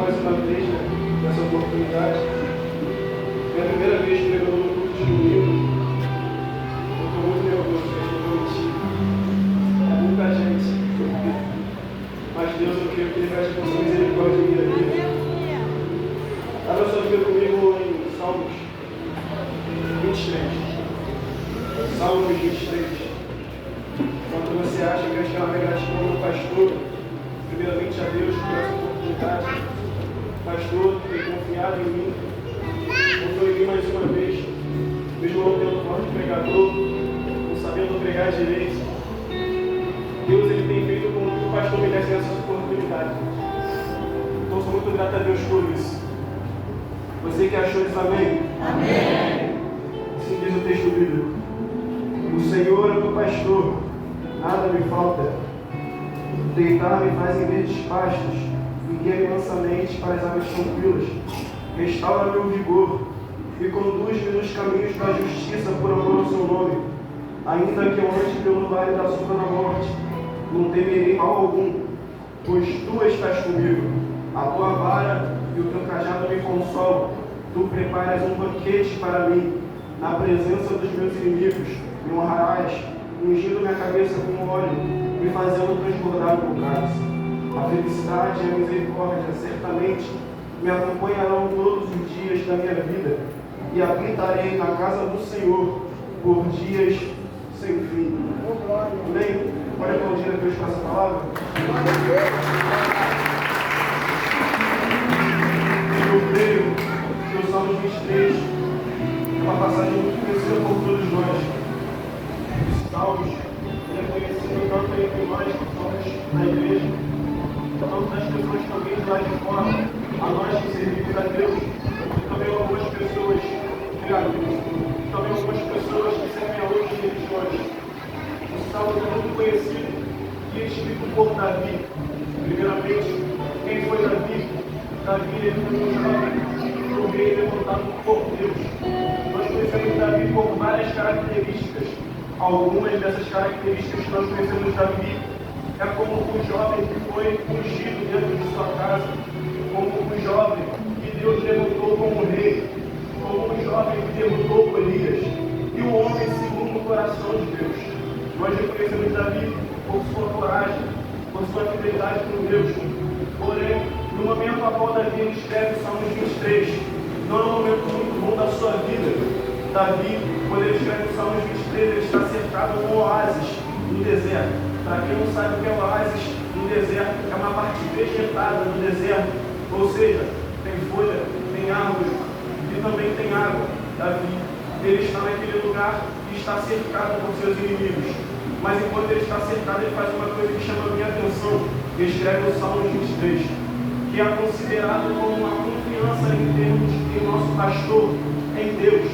mais uma vez, né, nessa oportunidade. É a primeira vez pregando no culto de domingo. Eu estou muito nervoso, eu não vou mentir. É muita gente. Mas Deus, eu creio que Ele vai te com sua misericórdia em minha vida. Abra sua vida comigo em Salmos 23. Salmos 23. Quando você acha que esta é uma gratidão do pastor, primeiramente a Deus por essa oportunidade, pastor, ter confiado em mim, confiou em mim mais uma vez, mesmo não tendo forte pregador, não sabendo pregar direito. Deus ele tem feito com que o pastor me desse essa oportunidade. Então sou muito grato a Deus por isso. Você que achou isso, amém? Amém. Assim diz o texto bíblico. O Senhor é o meu pastor, nada me falta. Deitar-me faz em verdes pastos, e guia-me mansamente para as águas tranquilas. Restaura meu vigor, e conduz-me nos caminhos da justiça por amor ao seu nome. Ainda que eu ande pelo vale da sombra da morte, não temerei mal algum, pois tu estás comigo. A tua vara e o teu cajado me consolam. Tu preparas um banquete para mim, na presença dos meus inimigos. Me honrarás, ungindo minha cabeça com óleo, me fazendo transbordar o meu cálice. A felicidade e a misericórdia certamente me acompanharão todos os dias da minha vida, e habitarei na casa do Senhor por dias sem fim. Amém? Pode aplaudir a Deus com essa palavra? Eu creio que o Salmo 23 é uma passagem muito conhecida por todos nós. Os Salmos é conhecido tanto entre nós que somos na igreja, tanto das pessoas também de lá de fora, a nós que servimos a Deus, e também algumas pessoas também algumas pessoas que servem a outras religiões. O Salmo é muito conhecido e é escrito por Davi. Primeiramente, quem foi Davi? Davi ele foi um jovem, um rei levantado por Deus. Nós conhecemos Davi por várias características. Algumas dessas características que nós conhecemos Davi é como o jovem que foi ungido dentro de sua casa, como o jovem que Deus levantou como rei, como o jovem que derrotou Golias, e o homem segundo o coração de Deus. Nós reconhecemos Davi por sua coragem, por sua fidelidade com Deus. Porém, no momento a qual Davi escreve o Salmo 23, não é um momento muito bom da sua vida. Davi, quando ele escreve o Salmo 23, ele está cercado com oásis no deserto. Para quem não sabe o que é oásis no deserto, é uma parte vegetada no deserto, ou seja, tem folha, tem árvore e também tem água. Davi, ele está naquele lugar e está cercado por seus inimigos. Mas enquanto ele está cercado, ele faz uma coisa que chama a minha atenção. Ele escreve o Salmo 23, que é considerado como uma confiança em termos em nosso pastor, em Deus.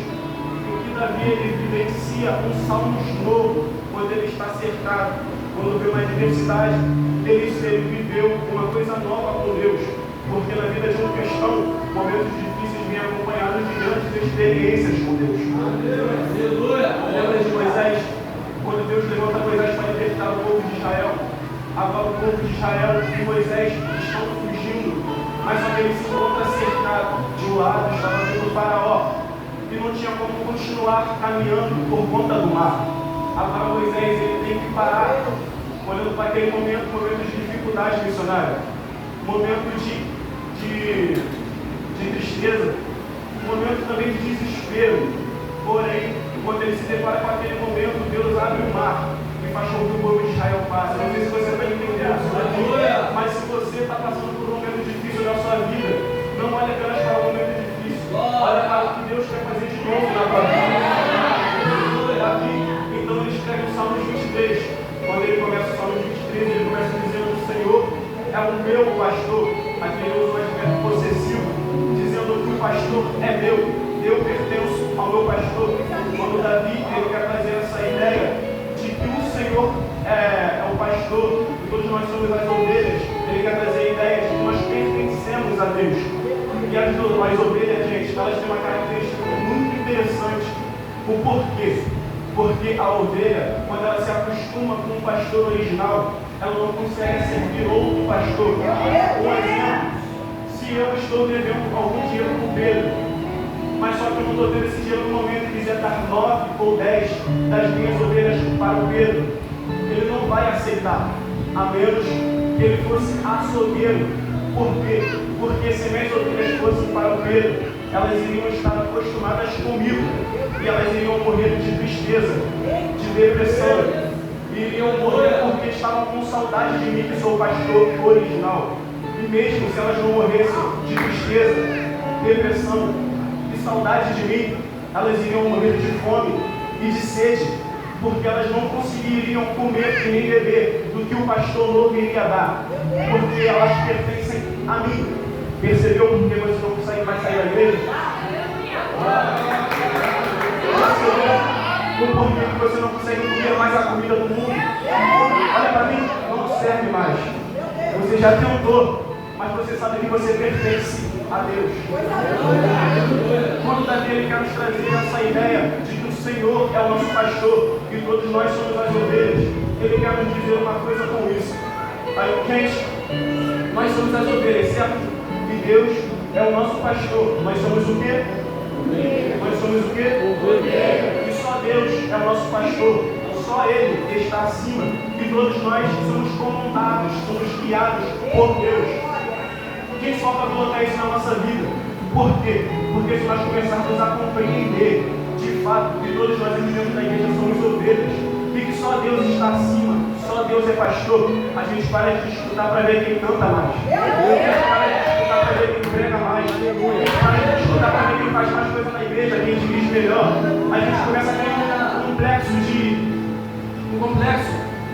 Davi ele vivencia um salmo novo quando ele está cercado, quando vê uma adversidade, ele viveu uma coisa nova com Deus, porque na vida de um cristão, momentos difíceis vêm acompanhados de grandes experiências com Deus. Aleluia! Lembra de Moisés? Quando Deus levanta Moisés para libertar o povo de Israel, agora o povo de Israel e Moisés estão fugindo, mas só que ele se encontra cercado. De um lado estava vindo o faraó, e não tinha como continuar caminhando por conta do mar. Agora Moisés ele tem que parar, olhando para aquele momento de dificuldade missionária, momento de tristeza, momento também de desespero. Porém, quando ele se depara com aquele momento, Deus abre o mar e faz com que o povo de Israel passe. Não sei se você vai entender a sua vida, mas se você está passando por um momento difícil na sua vida, não olhe apenas para o momento difícil, olha para o que Deus quer fazer de novo na tua vida. Davi, então ele escreve o Salmo 23. Quando ele começa o Salmo 23, ele começa dizendo: o Senhor é o meu pastor. Aqui ele usa um advérbio possessivo, dizendo que o pastor é meu, eu pertenço ao meu pastor. Quando Davi ele quer trazer essa ideia de que o Senhor é o pastor e todos nós somos as ovelhas, ele quer trazer a ideia de que nós pertencemos a Deus. E as ovelhas, gente, elas têm uma característica muito interessante. O porquê? Porque a ovelha, quando ela se acostuma com o pastor original, ela não consegue servir outro pastor. Um exemplo, se se eu estou devendo algum dinheiro para o Pedro, mas só que eu não estou tendo esse dinheiro no momento e quiser dar 9 ou 10 das minhas ovelhas para o Pedro, ele não vai aceitar, a menos que ele fosse açougueiro. Por quê? Porque se minhas ovelhas fossem para o Pedro, elas iriam estar acostumadas comigo e elas iriam morrer de tristeza, de depressão, e iriam morrer porque estavam com saudade de mim, que sou o pastor original. E mesmo se elas não morressem de tristeza, depressão e saudade de mim, elas iriam morrer de fome e de sede, porque elas não conseguiriam comer e nem beber do que o pastor novo iria dar, porque elas pertencem a mim. Percebeu porque você não consegue mais sair da igreja? Percebeu o porquê que você não consegue comer mais a comida do mundo? Olha para mim, não serve mais. Você já tentou, mas você sabe que você pertence a Deus. Quando Davi ele quer nos trazer essa ideia de que o Senhor é o nosso pastor e todos nós somos as ovelhas, ele quer nos dizer uma coisa com isso. Aí, gente, nós somos as ovelhas, certo? E Deus é o nosso pastor. Nós somos o quê? Nós somos o quê? E só Deus é o nosso pastor. Só Ele está acima. E todos nós somos comandados, somos guiados por Deus. Quem só para colocar isso na nossa vida? Por quê? Porque se nós começarmos a compreender de fato que todos nós dentro da igreja somos ovelhas e que só Deus está acima, só Deus é pastor, a gente para de disputar para ver quem canta mais. A gente para de disputar para ver quem prega mais. A gente para de disputar para ver quem faz mais coisa na igreja, quem dirige melhor. A gente começa a ter um complexo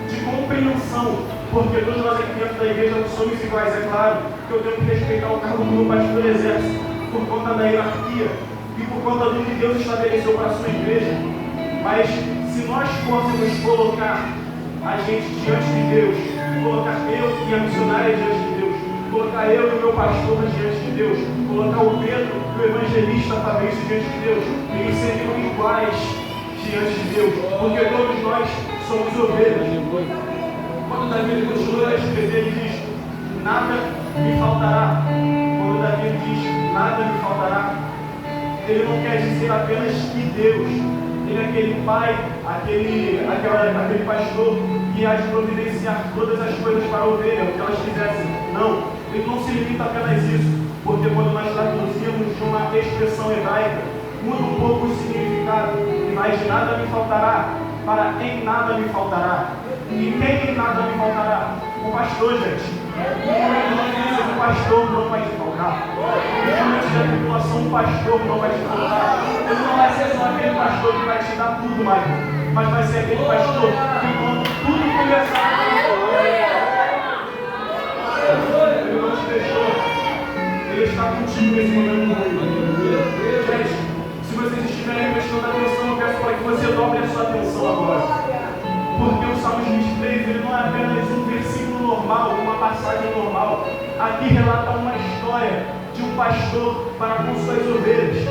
de compreensão, porque todos nós aqui dentro da igreja não somos iguais. É claro que eu tenho que respeitar o cargo do meu pastor do exército por conta da hierarquia e por conta do que Deus estabeleceu para a sua igreja. Mas se nós fôssemos colocar a gente diante de Deus, colocar eu e a missionária diante de Deus, colocar eu e o meu pastor diante de Deus, colocar o Pedro e o evangelista Fabrício diante de Deus, eles seriam iguais diante de Deus, porque todos nós somos ovelhas. Quando Davi continua a escrever, ele diz: nada me faltará. Quando Davi diz nada me faltará, ele não quer dizer apenas que Deus, ele é aquele pai, aquele pastor que há de providenciar todas as coisas para a ovelha, o que elas quisessem. Não, ele não se limita apenas a isso, porque quando nós traduzimos de uma expressão hebraica, muda um pouco o significado, e mais de nada me faltará, para em nada me faltará. E quem em nada me faltará? O pastor, gente. O pastor não vai te faltar. Diante da tribulação, o pastor não vai te faltar. Ele não vai ser só aquele pastor que vai te dar tudo mais, mas vai ser aquele pastor que quando tudo começar, ele não te deixou. Ele está contigo nesse momento. Gente, se vocês estiverem prestando atenção, eu peço para que você dobre a sua atenção agora. Porque o Salmo 23 ele não é apenas um versículo normal, uma passagem normal. Aqui relata uma história de um pastor para com suas ovelhas.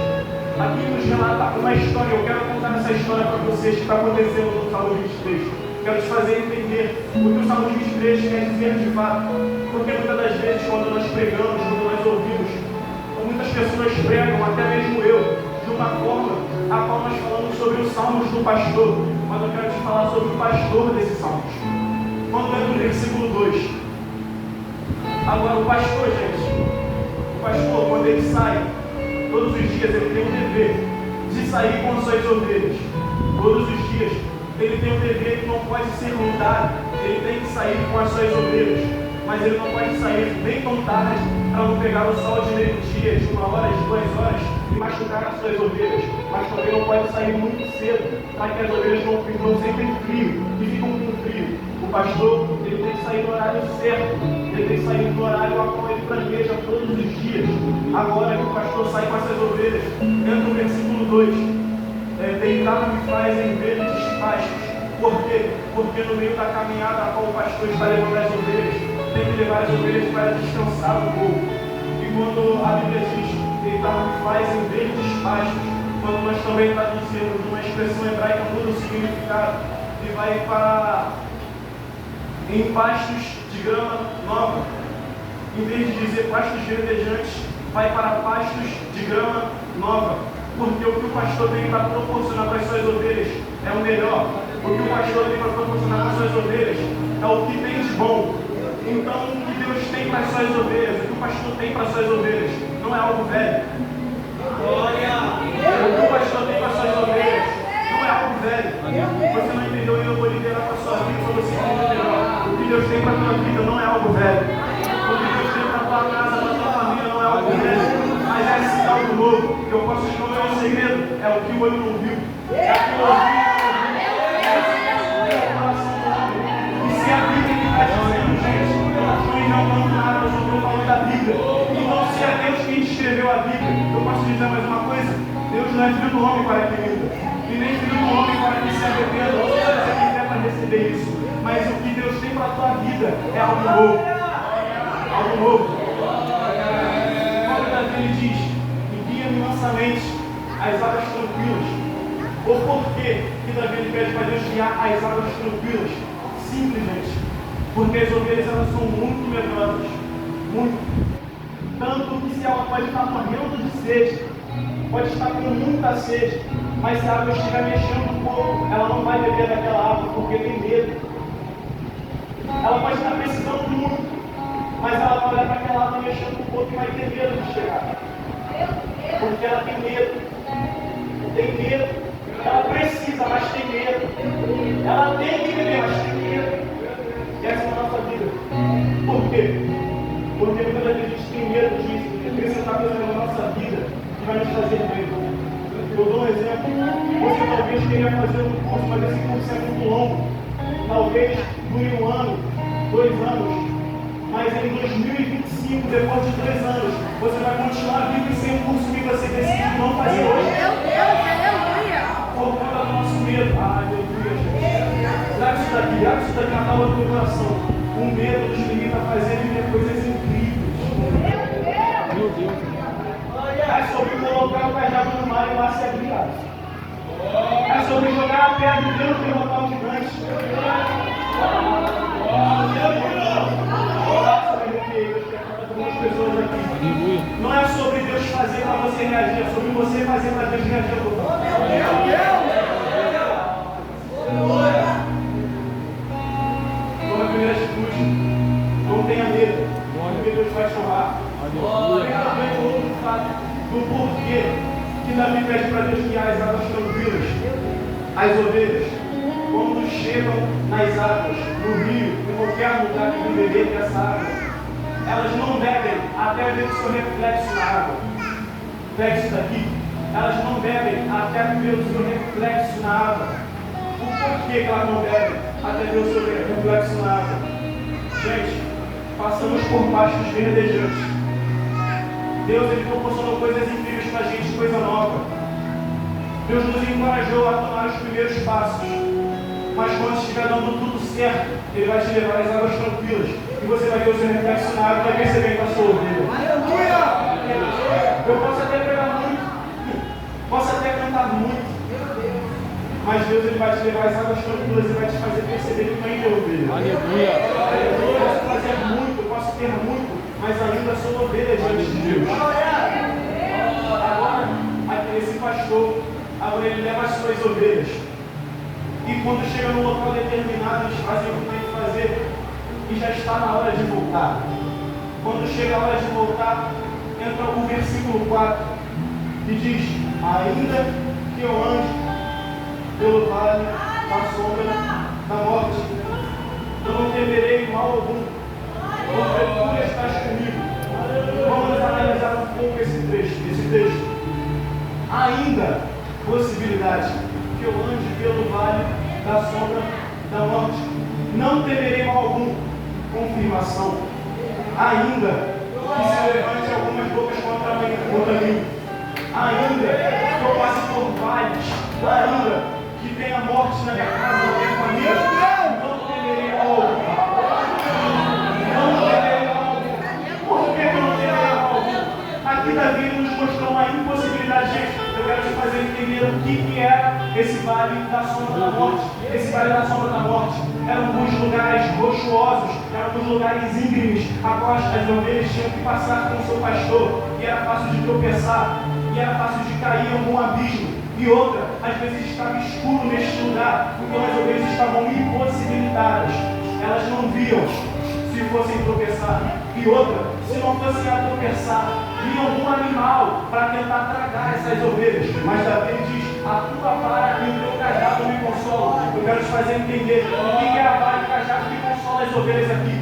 Aqui nos relata uma história. Eu quero contar essa história para vocês que está acontecendo no Salmo 23. Quero te fazer entender o que o Salmo 23 quer dizer de fato. Porque muitas das vezes, quando nós pregamos, quando nós ouvimos, muitas pessoas pregam, até mesmo eu, de uma forma a qual nós falamos sobre os salmos do pastor, mas eu quero te falar sobre o pastor desses salmos. Quando é no versículo 2. Agora o pastor, gente, o pastor, quando ele sai, todos os dias ele tem o dever de sair com as suas ovelhas. Todos os dias ele tem o dever que não pode ser mudado, ele tem que sair com as suas ovelhas. Mas ele não pode sair bem tão tarde para não pegar o sol de meio-dia, de 1 hora, de 2 horas e machucar as suas ovelhas. Mas também não pode sair muito cedo para que as ovelhas não sentem frio e ficam com frio. O pastor ele tem que sair no horário certo, ele tem que sair no horário ao qual ele planeja todos os dias. Agora que o pastor sai com essas ovelhas, entra o versículo 2: deitar-me faz em verdes pastos. Por quê? Porque no meio da caminhada a qual o pastor está levando as ovelhas, tem que levar as ovelhas para descansar um pouco. E quando a Bíblia diz deitar-me faz em verdes pastos, quando nós também traduzimos uma expressão hebraica muda o significado e vai para em pastos de grama nova. em vez de dizer pastos verdejantes, vai para pastos de grama nova. Porque o que o pastor tem para proporcionar para as suas ovelhas é o melhor. O que o pastor tem para proporcionar para as suas ovelhas é o que tem de bom. Então, o que Deus tem para as suas ovelhas, o que o pastor tem para as suas ovelhas, não é algo velho. Glória! O que o pastor tem para as suas ovelhas não é algo velho. Você não entendeu e eu vou liberar para a sua vida para você entender melhor. O que Deus tem para a tua vida não é algo velho. O que Deus tem para a tua casa, para a tua família não é algo velho. Mas é esse algo novo. Eu posso te contar um segredo. É o que o olho não viu. É o que o ouvido não viu. É o coração não viu. E se a Bíblia que está dizendo, gente, eu não estou inventando nada, eu só estou falando da Bíblia. Então, se é Deus quem escreveu a Bíblia, eu posso te dizer mais uma coisa. Deus não é filho do homem para que minta. E nem filho do homem para que se arrependa. Ou seja, você quiser para receber isso. Mas o que Deus tem para a tua vida é algo novo. Algo novo. Ele diz: envia-me mansamente às águas tranquilas. O porquê que Davi ele pede para Deus guiar as águas tranquilas? Simplesmente porque as ovelhas elas são muito medrosas, muito. Tanto que se ela pode estar morrendo de sede, pode estar com muita sede, mas se a água estiver mexendo um pouco, ela não vai beber daquela água porque tem medo. Ela pode estar precisando muito, mas ela vai olhar para aquela água mexendo um pouco e vai ter medo de chegar. Porque ela tem medo. Tem medo. Ela precisa, mas tem medo. Ela tem que beber, mas tem medo. E essa é a nossa vida. Por quê? Porque muitas vezes a gente tem medo de acrescentar coisas na nossa vida que vai nos fazer medo. Eu dou um exemplo. Você talvez queria fazer um curso, mas esse curso é muito longo. Talvez dure 1 ano, 2 anos. Mas em 2025, depois de 3 anos, você vai continuar vivo sem o curso que você decidiu não fazer hoje. Meu Deus, aleluia! Por conta do nosso medo. Aleluia, gente. Grave isso daqui na calma do teu coração. O medo nos limita a fazer viver coisas incríveis. Meu Deus. É sobre colocar o cajado no mar e lá se abrir. É sobre jogar a pedra de Deus e derrotar o gigante. Pessoas aqui. Não é sobre Deus fazer para você reagir, é sobre você fazer para Deus reagir. Como a primeira atitude, não tenha medo, porque Deus vai chamar. Tem também o outro fato do porquê que Davi pede para Deus guiar as águas tranquilas. As ovelhas, quando chegam nas águas, no rio, em qualquer lugar que beber dessa água, elas não bebem até ver o seu reflexo na água. Pega isso daqui. Elas não bebem até ver o seu reflexo na água. O porquê que elas não bebem até ver o seu reflexo na água? Gente, passamos por pastos verdejantes. Deus ele proporcionou coisas incríveis para a gente, coisa nova. Deus nos encorajou a tomar os primeiros passos. Mas quando estiver dando tudo certo, Ele vai te levar às águas tranquilas. E você vai ver o seu reflexo na água e vai perceber que a sua ovelha. Aleluia! Eu posso até pregar muito, posso até cantar muito, mas Deus ele vai te levar às águas tranquilas e vai te fazer perceber que não é ovelha. Aleluia! Eu posso fazer muito, eu posso ter muito, mas ainda sou ovelha diante de Deus. Agora, esse pastor, agora ele leva as suas ovelhas. E quando chega num local determinado, eles fazem o que tem que fazer e já está na hora de voltar. Quando chega a hora de voltar, entra o versículo 4 que diz: ainda que eu ande pelo vale da sombra da morte, eu não temerei mal algum, porque tu estás comigo. Vamos analisar um pouco esse texto. Ainda, possibilidade que eu ande pelo vale da sombra da morte, não temerei mal algum. Confirmação. Ainda que se levante algumas bocas contra mim, ainda que eu passe por vales, ainda que tenha morte na minha casa, na minha família, não temerei mal algum. Não temerei mal algum. Por que eu não temerei mal algum? Aqui Davi nos mostrou uma impossibilidade, gente. Eu quero te fazer entender o que era esse vale da sombra da morte. Esse vale da sombra da morte eram alguns lugares rochosos, eram alguns lugares íngremes, a qual as ovelhas tinham que passar com o seu pastor, e era fácil de tropeçar, e era fácil de cair em algum abismo. E outra, às vezes estava escuro neste lugar, então as ovelhas estavam impossibilitadas, elas não viam se fossem tropeçar. E outra, se não fossem a tropeçar, vinha algum animal para tentar tragar essas ovelhas. Mas Davi diz: a tua vara e o teu cajado me consolam. Eu quero te fazer entender o que é a vara e o cajado que consola as ovelhas aqui.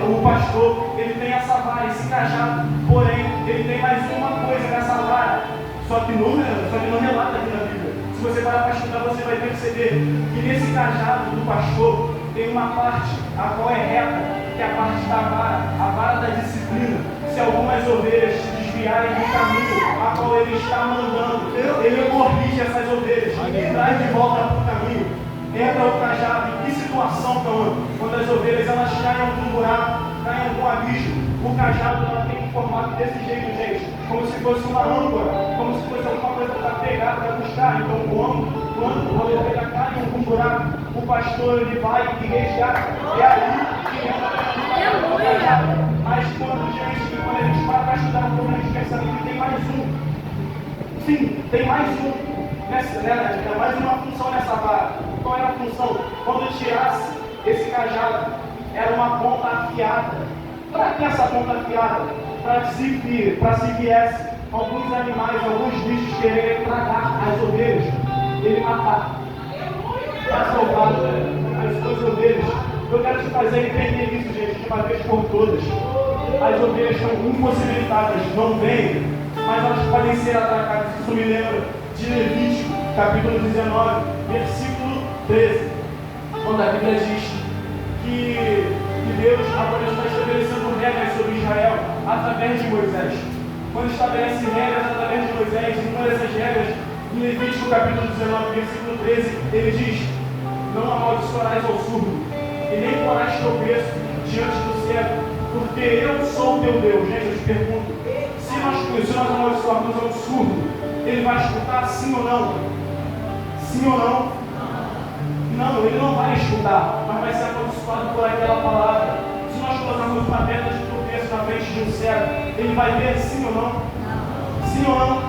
O pastor, ele tem essa vara, esse cajado, porém, ele tem mais uma coisa nessa vara, só que não relata aqui na Bíblia. Se você parar para estudar, você vai perceber que nesse cajado do pastor tem uma parte a qual é reta, que é a parte da vara, a vara da disciplina. Se algumas ovelhas se desviarem do caminho a qual ele está mandando, ele corrige essas ovelhas e traz de volta para o caminho. Entra o cajado. Em que situação estão? Quando as ovelhas elas caem em algum buraco, caem em algum abismo, o cajado ela tem um formato desse jeito, gente, como se fosse uma âncora, como se fosse alguma coisa para pegar, para buscar. Então, quando a ovelha cai em algum buraco, o pastor ele vai e resgata. É aí que entra o cajado. Mas quando a gente para estudar, a gente percebe que tem mais um. Sim, tem mais um. É mais uma função nessa vara. Qual era a função? Quando tirasse esse cajado, era uma ponta afiada. Para que essa ponta afiada? Para se viesse alguns animais, alguns bichos quererem tragar as ovelhas, ele matar. Para salvar as suas ovelhas. Eu quero te fazer entender isso, gente, de uma vez por todas. As ovelhas são impossibilitadas, não vêm, mas elas podem ser atacadas. Isso me lembra de Levítico, capítulo 19, versículo 13, quando a Bíblia diz que Deus agora está estabelecendo regras sobre Israel através de Moisés. Quando estabelece regras através de Moisés, e uma dessas regras, em Levítico capítulo 19, versículo 13, ele diz: não amaldiçoarás ao surdo, e nem porás tropeço diante do cego, porque eu sou o teu Deus. Gente, eu te pergunto, se nós amaldiçoarmos ao surdo, ele vai escutar sim ou não? Sim ou não? Não, ele não vai escutar, mas vai ser amaldiçoado por aquela palavra. Se nós colocarmos uma pedra de tropeço na frente de um cego, ele vai ver sim ou não? Sim ou não?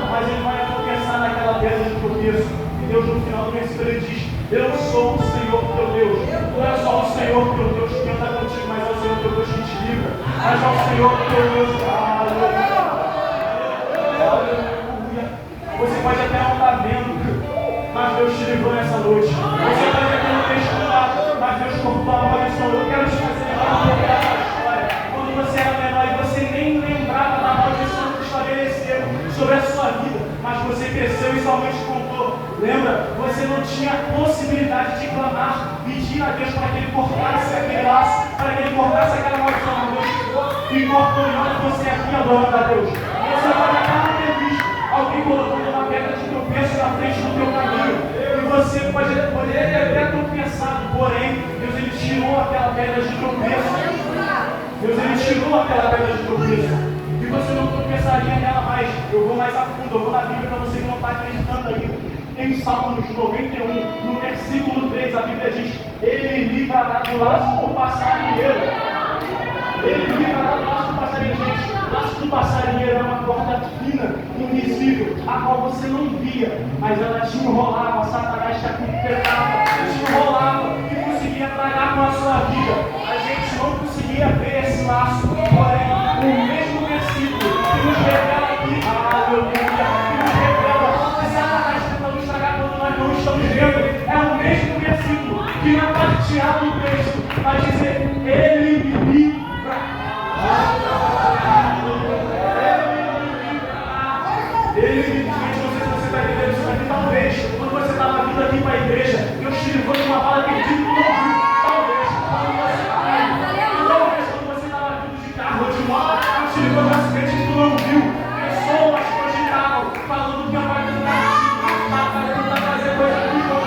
Mas ele vai tropeçar naquela pedra de tropeço. E Deus no final do versículo ele diz: eu sou o Senhor teu Deus. Não é só o Senhor teu Deus que anda contigo, mas é o Senhor teu Deus que te livra. Mas é o Senhor teu Deus. Aleluia. Você pode até não estar vendo, mas Deus te livrou nessa noite. Você pode até não ter escutado, mas Deus cortou a maldição. Eu quero te fazer lembrar um pouco dessa história. Quando você era menor e você nem lembrava da maldição que estabeleceram sobre a sua vida, mas você cresceu e sua mãe te contou. Lembra? Você não tinha possibilidade de clamar, pedir a Deus para que Ele cortasse aquele laço, para que Ele cortasse aquela maldição. Deus e cortou e olha você aqui adorando a Deus. Você pode até não ter visto alguém colocando uma pedra de tropeço na frente do teu caminho. E você poderia ter até tropeçado, porém, Deus ele tirou aquela pedra de tropeço. Deus ele tirou aquela pedra de tropeço. E você não tropeçaria nela mais. Eu vou mais a fundo, eu vou na Bíblia para você que não está acreditando ainda. Em Salmos 91, no versículo 3, a Bíblia diz: ele livrará do laço do passarinheiro. Ele livrará do laço do passarinheiro. Gente, o laço do passarinheiro é uma corda fina, invisível, a qual você não via, mas ela te enrolava, Satanás te apertava, te enrolava e conseguia tragar com a sua vida. A gente não conseguia ver esse laço, porém, o mesmo versículo que nos revela aqui, aleluia, que nos revela que Satanás tenta nos tragar quando nós não estamos vendo, é o mesmo versículo que na parte A do texto vai dizer: ele me livra. Ele, gente, não sei se você está entendendo isso aqui, talvez, quando você estava vindo aqui para a igreja, Deus te livrou de uma bala perdida e não viu. Talvez, quando você estava vindo de carro ou de moto, Deus te livrou de um acidente e tu não viu. Pessoas cogitavam, falando que a parte do está fazendo fazer coisa do jogo.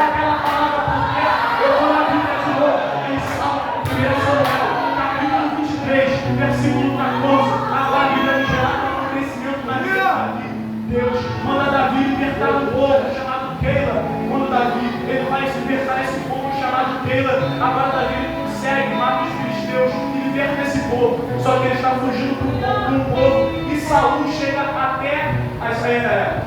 Aquela palavra, porque eu vou na Bíblia de novo, em Salmo 1 Samuel, capítulo 23, versículo 14, a Bíblia me relata Deus manda Davi libertar um povo chamado Keila. Quando Davi ele vai se Keila, agora Davi segue, mata os filisteus e liberta esse povo. Só que ele está fugindo para um povo e Saul chega até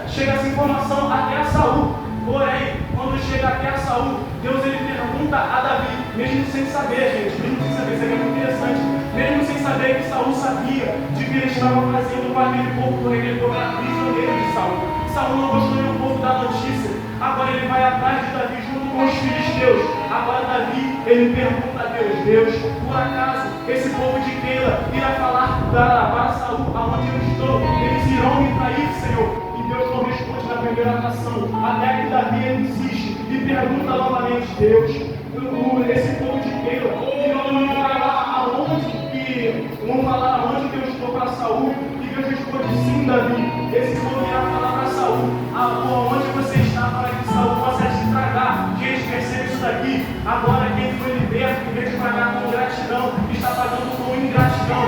chega essa informação até a Saul. Porém, quando chega até a Saul, Deus ele pergunta a Davi, mesmo sem saber, gente, mesmo sem saber, isso aqui é muito interessante, mesmo sem saber que Saul sabia de que ele estava fazendo com aquele povo, porque aquele povo era prisioneiro de Saul. Saul não gostou nem um pouco da notícia. Agora ele vai atrás de Davi junto com os filisteus. Agora Davi, ele pergunta a Deus, por acaso esse povo de Keila irá falar para Saul aonde eu estou? Eles irão me trair, Senhor. E Deus não responde na primeira oração, até que Davi ele insiste e pergunta novamente, Deus, esse povo de Keila irão me falar aonde que eu estou para Saul? E Deus responde, sim, Davi, esse povo irá falar para Saul aonde você está para que Saul possa te tragar. Gente, percebe isso daqui? Agora quem foi liberto, em vez de pagar com gratidão, está pagando com ingratidão.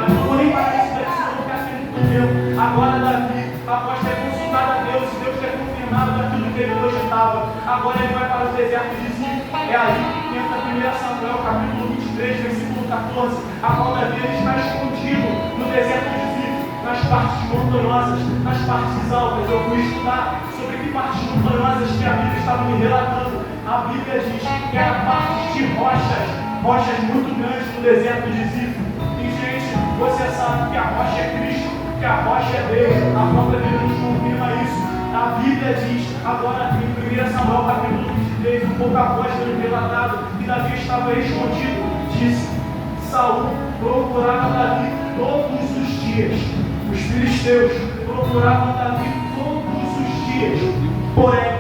Não vou nem parar isso daqui, senão vou ficar sem muito tempo. Agora Davi, após ter consultado a Deus, e Deus ter confirmado daquilo que ele cogitava, agora ele vai para o deserto de Zif. É aí que entra 1 Samuel, capítulo 23, versículo 14, a qual Davi está escondido no deserto de Zif, nas partes montanhosas, nas partes altas. Eu fui estudar sobre que partes montanhosas que a Bíblia estava me relatando. A Bíblia diz que era partes de rochas muito grandes no deserto de Zif. E gente, você sabe que a rocha é Cristo, que a rocha é Deus, a própria Bíblia nos confirma isso. A Bíblia diz, agora em 1 Samuel capítulo 23, um pouco após ter relatado que Davi estava escondido, disse, Saul procurava Davi todos os dias. Os filisteus procuravam Davi todos os dias. Porém,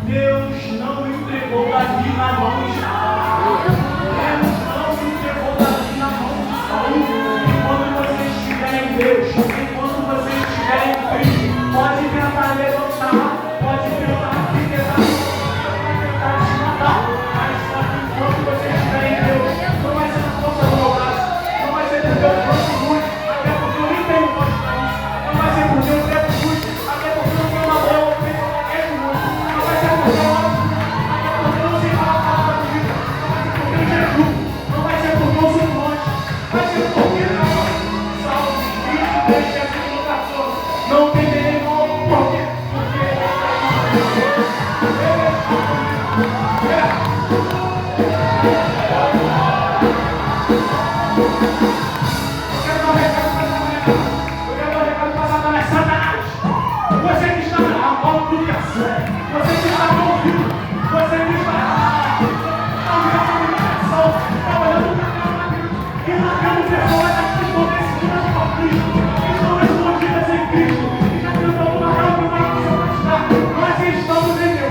Deus não entregou Davi na mão de Saul. Deus não entregou Davi na mão de Saul. E quando você estiver em Deus, enquanto você estiver em Cristo, pode tentar levantar, pode tentar te tentar te matar. Mas só que enquanto você estiver em Deus, não vai ser na força do meu braço, não vai ser porque eu gosto muito, até porque eu nem tenho voz para isso. Não vai ser porque eu quero muito, até porque eu tenho uma boa ofensa para quero muito. Não vai ser porque eu amo, até porque eu não sei falar a palavra de Deus. Não vai ser porque eu jejum, não vai ser porque eu sou longe, vai ser porque não. Salmo 23, versículo 14. Não temerei mal, porque você que está na mão do Deus, você que está no ouvido, você que está na comunicação, trabalhando para Deus, e não temos pessoas que estão decididas por Cristo, que estão escondidas em Cristo, e já tentando uma reunião para estar. Nós estamos em Deus.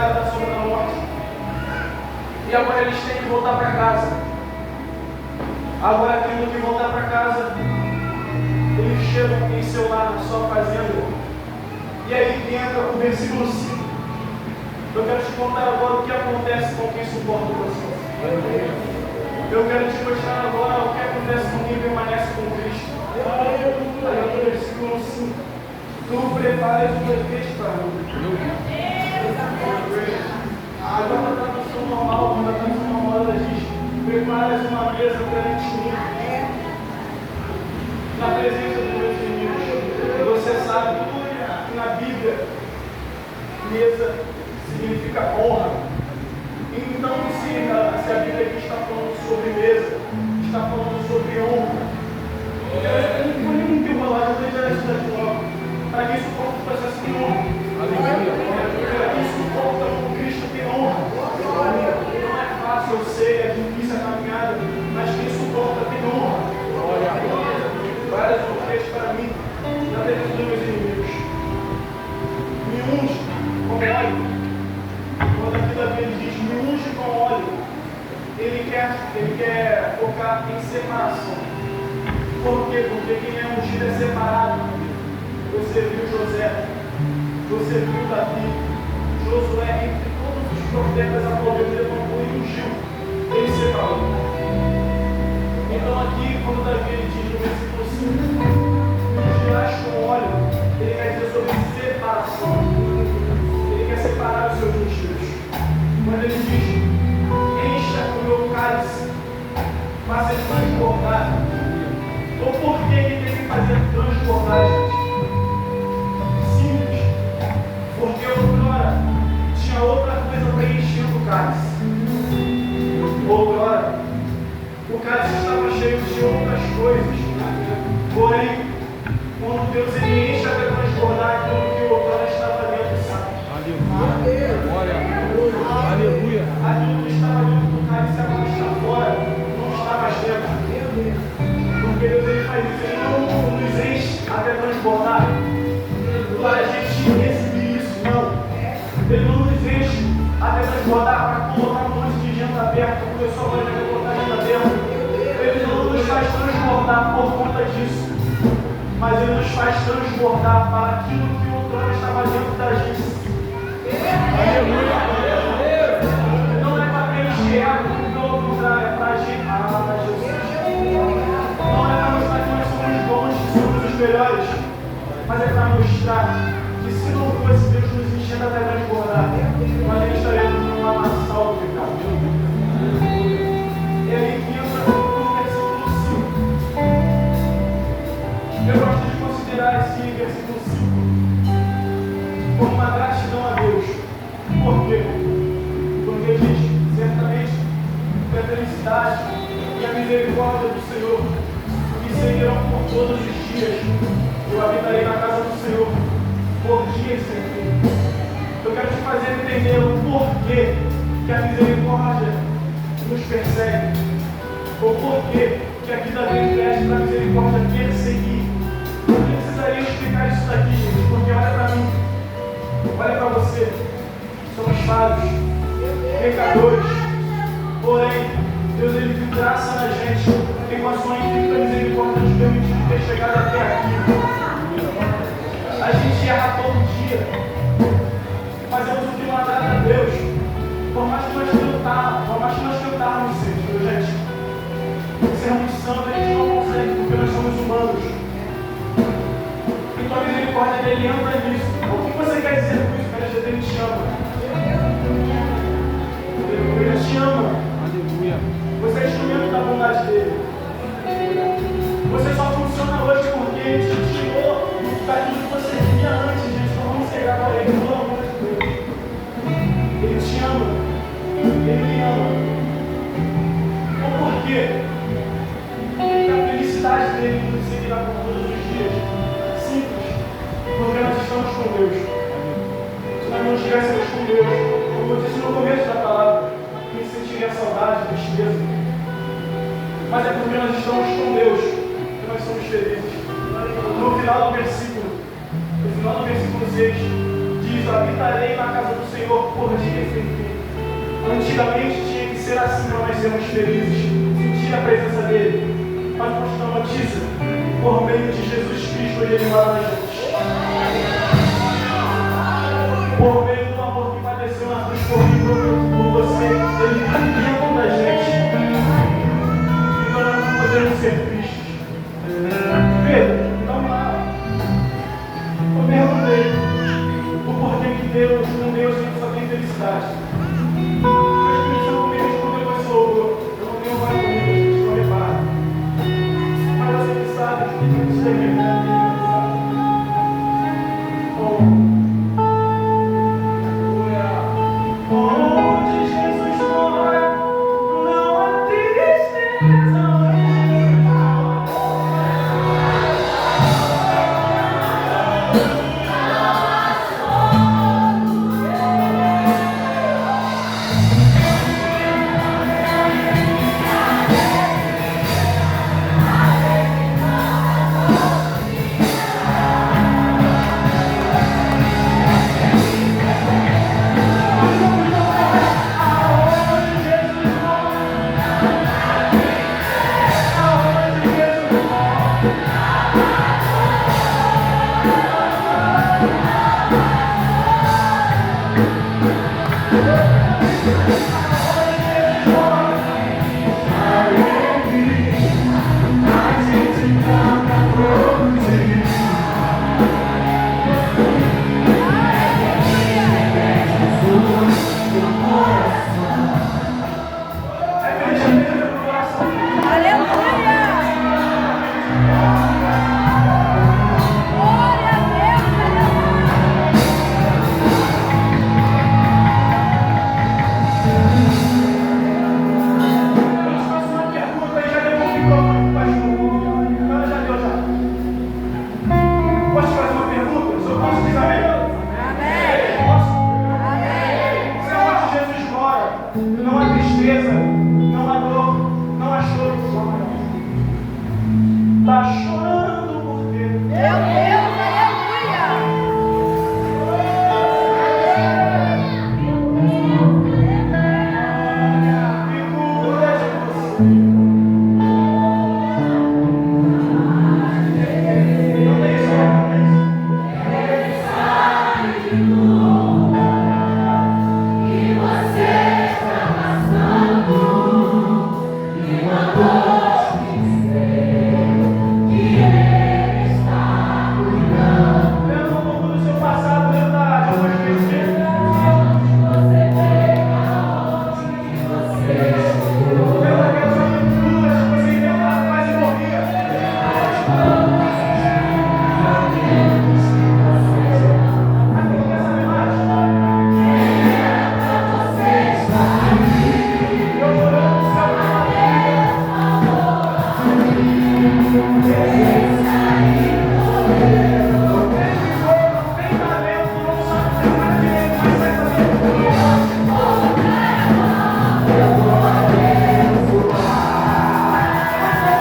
vale da sombra da morte. E agora eles têm que voltar para casa. Agora, tendo que voltar para casa, eles chegam em seu lar, na sua fazenda. E aí entra o versículo 5. Eu quero te contar agora o que acontece com quem suporta o processo. Eu quero te mostrar agora o que acontece com quem permanece com Cristo. Aí no versículo 5. Tu preparas um banquete para mim. Agora na tradução normal, quando a tradução normal ela diz: preparas uma mesa perante mim, na presença dos meus inimigos. Você sabe que na Bíblia, mesa significa honra. Então, se a Bíblia aqui está falando sobre mesa, está falando sobre honra, eu não tenho uma loja, eu vou dizer isso daqui logo. Para quem suporta o processo de honra. Para quem suporta o Cristo tem honra. Não é fácil, eu sei, é difícil a caminhada, mas quem suporta tem honra. Várias ofertas para mim, na presença dos meus inimigos. Me unge com óleo. Quando aqui Davi ele diz, me unge com óleo, ele quer focar em separação. Por quê? Porque quem é ungido é separado. Você viu José, você viu Davi, Josué, entre todos os profetas a qual Deus levantou e ungiu, ele separou. Então aqui, quando Davi ele diz no versículo 5, ungirás com óleo, ele quer dizer sobre separação. Ele quer separar os seus ungidos. Quando ele diz, encha o meu cálice, faça ele transbordar. Ou por que ele tem que fazer transbordar, gente? Simples. Porque outrora tinha outra coisa preenchendo o cálice. Outrora o cálice estava cheio de outras coisas. Porém, quando Deus ele enche até transbordar aquilo que outrora estava dentro, sabe? Aleluia. Aleluia. Aquilo que estava dentro do cálice agora está fora, não está mais dentro. Porque Deus ele faz isso, ele não nos enche até transbordar para a gente receber isso, não. Ele não nos enche até transbordar para colocar um monte de gente aberta, porque eu só vou colocar gente aberta. Ele não nos faz transbordar por conta disso, mas ele nos faz transbordar para aquilo que outrora estava dentro da gente. Aleluia! Não é para preencher algo, pelo contrário, é para a gente. Jesus. Não é para mostrar que nós somos bons, que somos os melhores, mas é para mostrar que se não fosse Deus nos enchendo até transbordar, nós estaríamos numa maçã do pecado. E aí que entra no versículo 5. Eu gosto de considerar esse versículo 5 como uma gratidão a Deus. Por quê? Porque diz, certamente, que a felicidade e a misericórdia do Senhor me seguirão por todos os dias. Eu habitarei na casa do Senhor por dias sem fim. Eu quero te fazer entender o porquê que a misericórdia nos persegue. O porquê que a vida vem presta para a misericórdia perseguir. Eu precisaria explicar isso daqui, gente, porque olha para mim, olha para você. Somos falhos, pecadores, porém, Deus ele viu graça na gente, porque com a sua infinita misericórdia nos permitiu ter chegado até aqui. A gente erra todo dia, fazemos o que não agrada a Deus, por mais que nós tentarmos ser, gente, sermos santos, a gente não consegue, porque nós somos humanos. Então a misericórdia dele entra nisso. O que você quer dizer com isso? Ele te ama. Ele te ama. Aleluia. Você é instrumento da bondade dele. Você só funciona hoje porque ele te tirou daquilo que você via antes, gente. Não vamos chegar para ele, pelo amor de Deus. Ele te ama. Ele me ama. Então por quê? Porque a felicidade dele nos seguirá por todos os dias. Simples. Porque nós estamos com Deus. Se nós não estivéssemos com Deus, como eu disse no começo da palavra, quem sentiria saudade, tristeza. Mas é porque nós estamos com Deus que nós somos felizes. No final do versículo 6, diz diz: habitarei na casa do Senhor por dia sem fim. Antigamente tinha que ser assim para nós sermos felizes, sentir a presença dele. Mas posso dar uma notícia: por meio de Jesus Cristo, ele mora na gente.